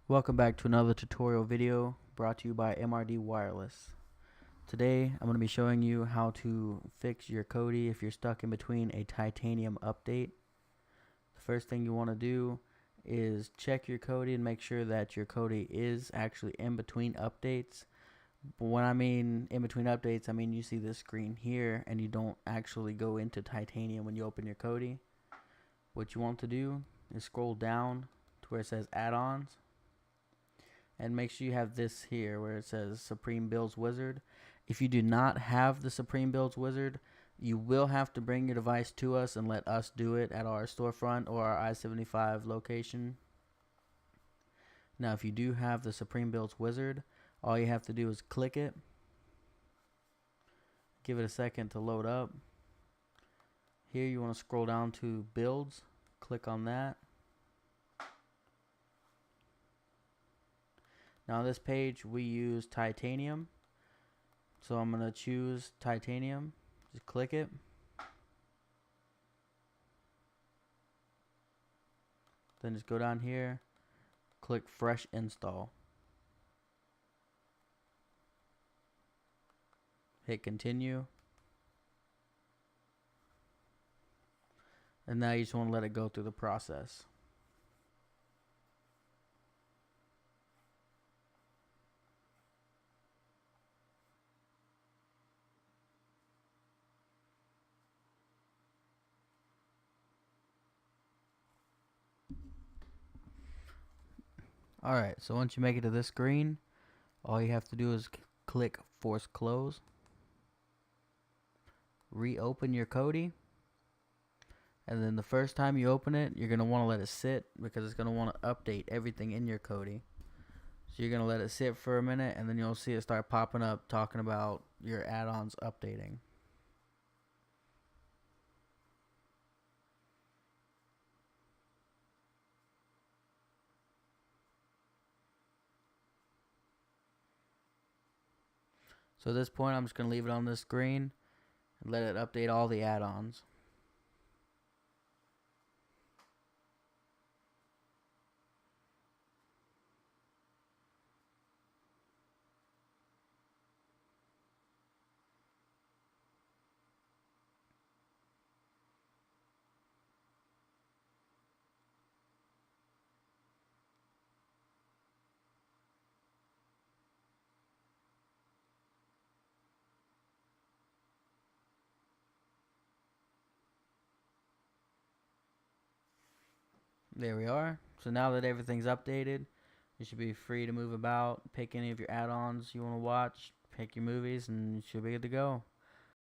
Welcome back to another tutorial video brought to you by MRDWireless. Today I'm going to be showing you how to fix your kodi if you're stuck in between a titanium update. The first thing you want to do is check your kodi and make sure that your kodi is actually in between updates. But when I mean in between updates, I mean you see this screen here and you don't actually go into titanium when you open your kodi. What you want to do is scroll down to where it says add-ons. And make sure you have this here where it says Supreme Builds Wizard. If you do not have the Supreme Builds Wizard, you will have to bring your device to us and let us do it at our storefront or our I-75 location. Now if you do have the Supreme Builds Wizard, all you have to do is click it. Give it a second to load up. Here you want to scroll down to Builds. Click on that. Now on this page we use titanium, so I'm going to choose titanium, just click it. Then just go down here, click fresh install. Hit continue. And now you just want to let it go through the process. Alright, so once you make it to this screen, all you have to do is click force close. Reopen your kodi. And then the first time you open it, you're going to want to let it sit because it's going to want to update everything in your kodi. So you're going to let it sit for a minute and then you'll see it start popping up talking about your add-ons updating. So at this point, I'm just going to leave it on this screen and let it update all the add-ons. There we are. So now that everything's updated, you should be free to move about, pick any of your add-ons you want to watch, pick your movies, and you should be good to go.